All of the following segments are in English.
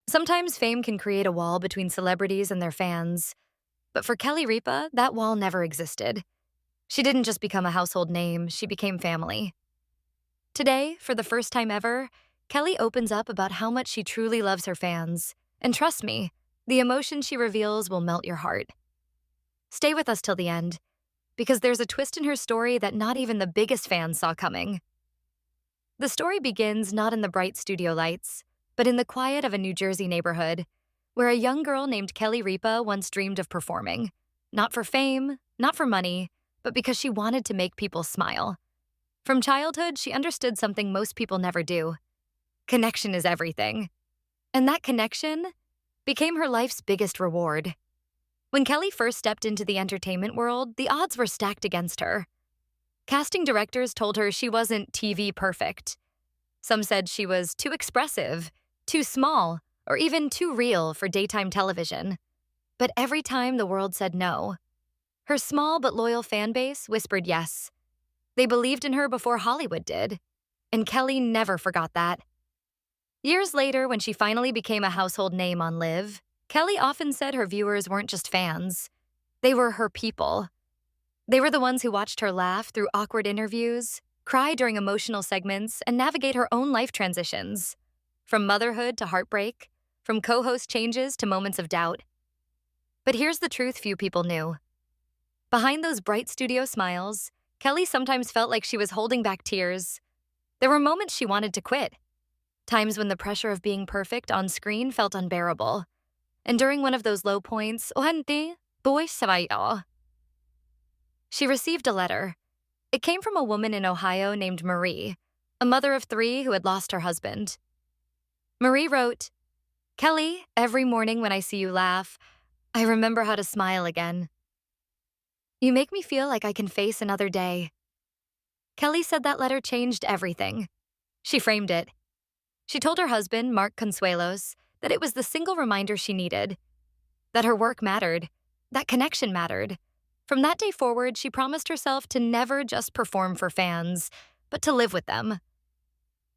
Sometimes fame can create a wall between celebrities and their fans, but for Kelly Ripa, that wall never existed. She didn't just become a household name, she became family. Today, for the first time ever, Kelly opens up about how much she truly loves her fans. And trust me, the emotion she reveals will melt your heart. Stay with us till the end, because there's a twist in her story that not even the biggest fans saw coming. The story begins not in the bright studio lights, but in the quiet of a New Jersey neighborhood, where a young girl named Kelly Ripa once dreamed of performing. Not for fame, not for money, but because she wanted to make people smile. From childhood, she understood something most people never do. Connection is everything. And that connection became her life's biggest reward. When Kelly first stepped into the entertainment world, the odds were stacked against her. Casting directors told her she wasn't TV perfect. Some said she was too expressive, too small, or even too real for daytime television. But every time the world said no, her small but loyal fan base whispered yes. They believed in her before Hollywood did, and Kelly never forgot that. Years later, when she finally became a household name on Live, Kelly often said her viewers weren't just fans. They were her people. They were the ones who watched her laugh through awkward interviews, cry during emotional segments, and navigate her own life transitions. From motherhood to heartbreak, from co-host changes to moments of doubt. But here's the truth few people knew. Behind those bright studio smiles, Kelly sometimes felt like she was holding back tears. There were moments she wanted to quit. Times when the pressure of being perfect on screen felt unbearable. And during one of those low points, she received a letter. It came from a woman in Ohio named Marie, a mother of 3 who had lost her husband. Marie wrote, "Kelly, every morning when I see you laugh, I remember how to smile again. You make me feel like I can face another day." Kelly said that letter changed everything. She framed it. She told her husband, Mark Consuelos, that it was the single reminder she needed, that her work mattered, that connection mattered. From that day forward, she promised herself to never just perform for fans, but to live with them.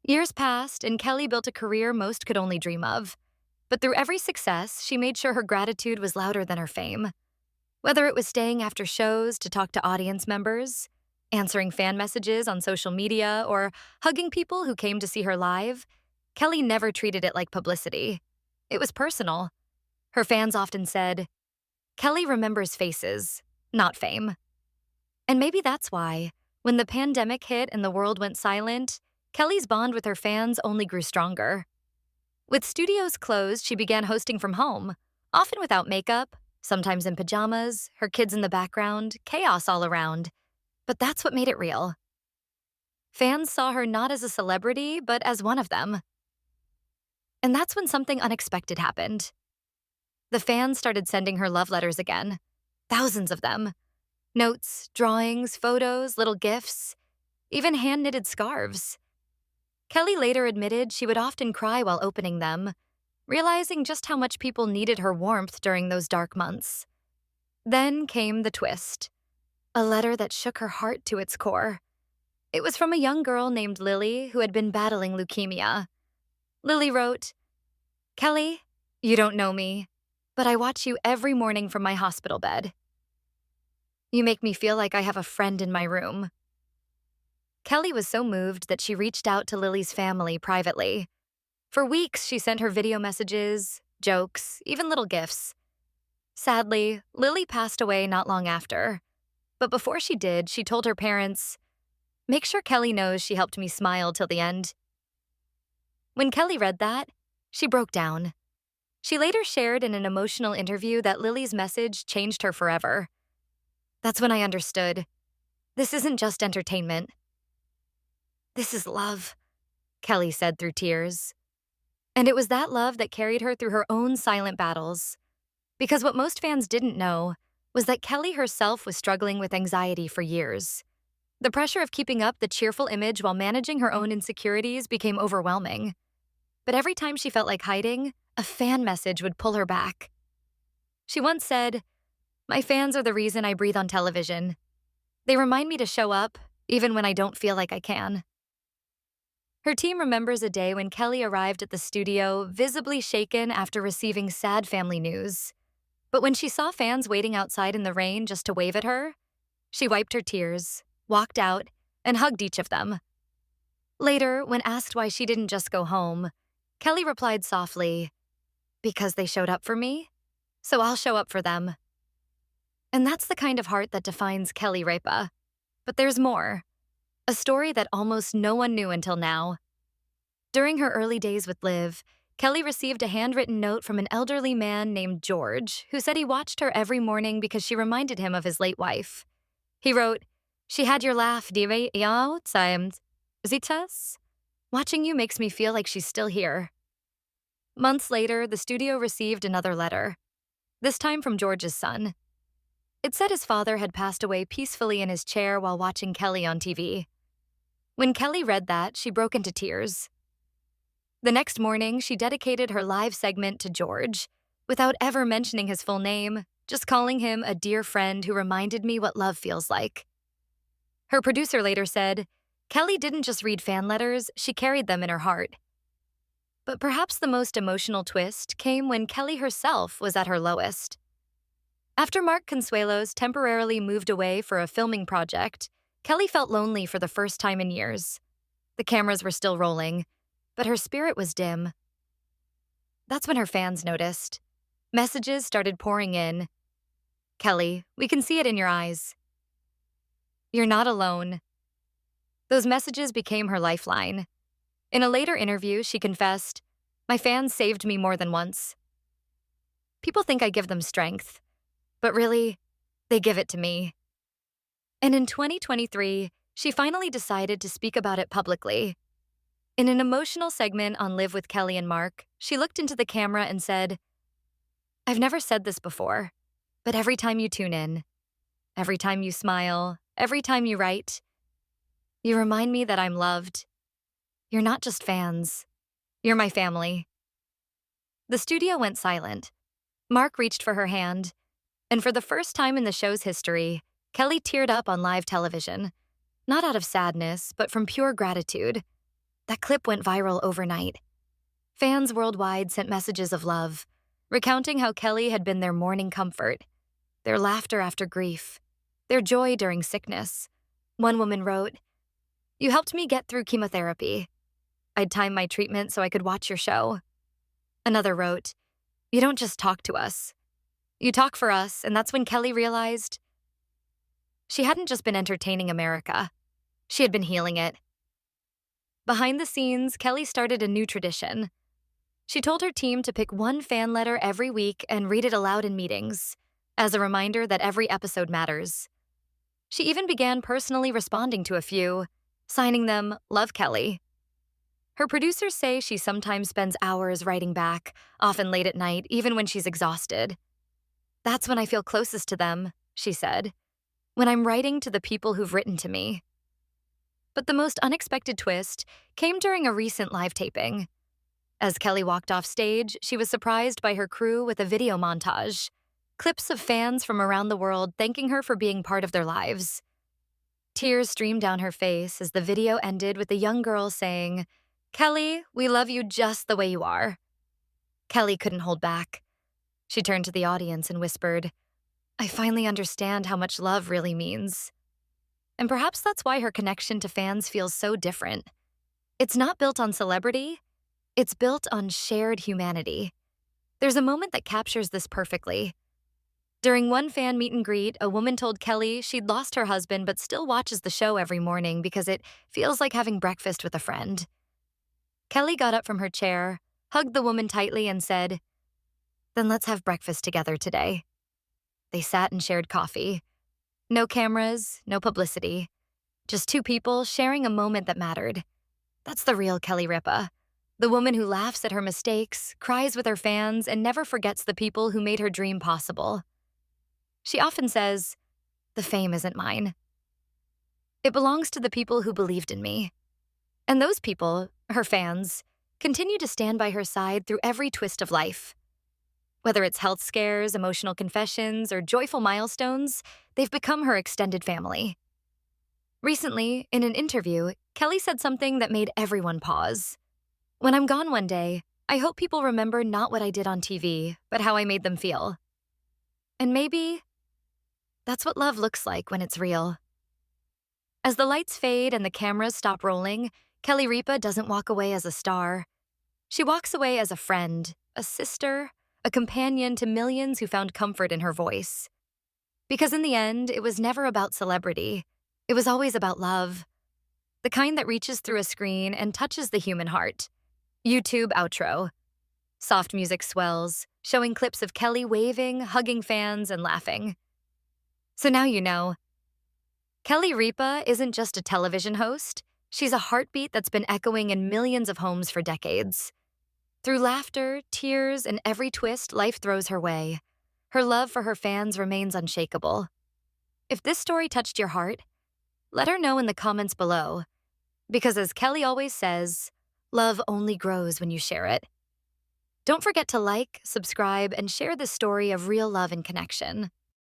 Years passed, and Kelly built a career most could only dream of. But through every success, she made sure her gratitude was louder than her fame. Whether it was staying after shows to talk to audience members, answering fan messages on social media, or hugging people who came to see her live, Kelly never treated it like publicity. It was personal. Her fans often said, "Kelly remembers faces, not fame." And maybe that's why, when the pandemic hit and the world went silent, Kelly's bond with her fans only grew stronger. With studios closed, she began hosting from home, often without makeup, sometimes in pajamas, her kids in the background, chaos all around. But that's what made it real. Fans saw her not as a celebrity, but as one of them. And that's when something unexpected happened. The fans started sending her love letters again. Thousands of them. Notes, drawings, photos, little gifts, even hand-knitted scarves. Kelly later admitted she would often cry while opening them, realizing just how much people needed her warmth during those dark months. Then came the twist. A letter that shook her heart to its core. It was from a young girl named Lily who had been battling leukemia. Lily wrote, "Kelly, you don't know me, but I watch you every morning from my hospital bed. You make me feel like I have a friend in my room." Kelly was so moved that she reached out to Lily's family privately. For weeks, she sent her video messages, jokes, even little gifts. Sadly, Lily passed away not long after. But before she did, she told her parents, "Make sure Kelly knows she helped me smile till the end." When Kelly read that, she broke down. She later shared in an emotional interview that Lily's message changed her forever. "That's when I understood. This isn't just entertainment. This is love," Kelly said through tears. And it was that love that carried her through her own silent battles. Because what most fans didn't know was that Kelly herself was struggling with anxiety for years. The pressure of keeping up the cheerful image while managing her own insecurities became overwhelming. But every time she felt like hiding, a fan message would pull her back. She once said, "My fans are the reason I breathe on television. They remind me to show up, even when I don't feel like I can." Her team remembers a day when Kelly arrived at the studio, visibly shaken after receiving sad family news. But when she saw fans waiting outside in the rain just to wave at her, she wiped her tears, walked out, and hugged each of them. Later, when asked why she didn't just go home, Kelly replied softly, "Because they showed up for me, so I'll show up for them." And that's the kind of heart that defines Kelly Ripa. But there's more. A story that almost no one knew until now. During her early days with Liv, Kelly received a handwritten note from an elderly man named George, who said he watched her every morning because she reminded him of his late wife. He wrote, "She had your laugh, die outside. Zitas? Watching you makes me feel like she's still here." Months later, the studio received another letter, this time from George's son. It said his father had passed away peacefully in his chair while watching Kelly on TV. When Kelly read that, she broke into tears. The next morning, she dedicated her live segment to George, without ever mentioning his full name, just calling him a dear friend who reminded me what love feels like. Her producer later said, "Kelly didn't just read fan letters, she carried them in her heart." But perhaps the most emotional twist came when Kelly herself was at her lowest. After Mark Consuelos temporarily moved away for a filming project, Kelly felt lonely for the first time in years. The cameras were still rolling, but her spirit was dim. That's when her fans noticed. Messages started pouring in. "Kelly, we can see it in your eyes. You're not alone." Those messages became her lifeline. In a later interview, she confessed, "My fans saved me more than once. People think I give them strength, but really, they give it to me." And in 2023, she finally decided to speak about it publicly. In an emotional segment on Live with Kelly and Mark, she looked into the camera and said, "I've never said this before, but every time you tune in, every time you smile, every time you write, you remind me that I'm loved. You're not just fans. You're my family." The studio went silent. Mark reached for her hand, and for the first time in the show's history, Kelly teared up on live television. Not out of sadness, but from pure gratitude. That clip went viral overnight. Fans worldwide sent messages of love, recounting how Kelly had been their morning comfort, their laughter after grief, their joy during sickness. One woman wrote, "You helped me get through chemotherapy. I'd time my treatment so I could watch your show." Another wrote, "You don't just talk to us. You talk for us," and that's when Kelly realized she hadn't just been entertaining America. She had been healing it. Behind the scenes, Kelly started a new tradition. She told her team to pick one fan letter every week and read it aloud in meetings, as a reminder that every episode matters. She even began personally responding to a few, signing them "Love Kelly." Her producers say she sometimes spends hours writing back, often late at night, even when she's exhausted. "That's when I feel closest to them," she said, "when I'm writing to the people who've written to me." But the most unexpected twist came during a recent live taping. As Kelly walked off stage, she was surprised by her crew with a video montage, clips of fans from around the world thanking her for being part of their lives. Tears streamed down her face as the video ended with a young girl saying, "Kelly, we love you just the way you are." Kelly couldn't hold back. She turned to the audience and whispered, "I finally understand how much love really means." And perhaps that's why her connection to fans feels so different. It's not built on celebrity, it's built on shared humanity. There's a moment that captures this perfectly. During one fan meet and greet, a woman told Kelly she'd lost her husband but still watches the show every morning because it feels like having breakfast with a friend. Kelly got up from her chair, hugged the woman tightly, and said, "Then let's have breakfast together today." They sat and shared coffee. No cameras, no publicity. Just two people sharing a moment that mattered. That's the real Kelly Ripa. The woman who laughs at her mistakes, cries with her fans, and never forgets the people who made her dream possible. She often says, "The fame isn't mine. It belongs to the people who believed in me." And those people, her fans, continue to stand by her side through every twist of life. Whether it's health scares, emotional confessions, or joyful milestones, they've become her extended family. Recently, in an interview, Kelly said something that made everyone pause. When I'm gone one day, I hope people remember not what I did on TV, but how I made them feel. And maybe that's what love looks like when it's real. As the lights fade and the cameras stop rolling, Kelly Ripa doesn't walk away as a star. She walks away as a friend, a sister, a companion to millions who found comfort in her voice. Because in the end, it was never about celebrity. It was always about love. The kind that reaches through a screen and touches the human heart. YouTube outro. Soft music swells, showing clips of Kelly waving, hugging fans, and laughing. So now you know. Kelly Ripa isn't just a television host. She's a heartbeat that's been echoing in millions of homes for decades. Through laughter, tears, and every twist life throws her way, her love for her fans remains unshakable. If this story touched your heart, let her know in the comments below. Because as Kelly always says, love only grows when you share it. Don't forget to like, subscribe, and share this story of real love and connection.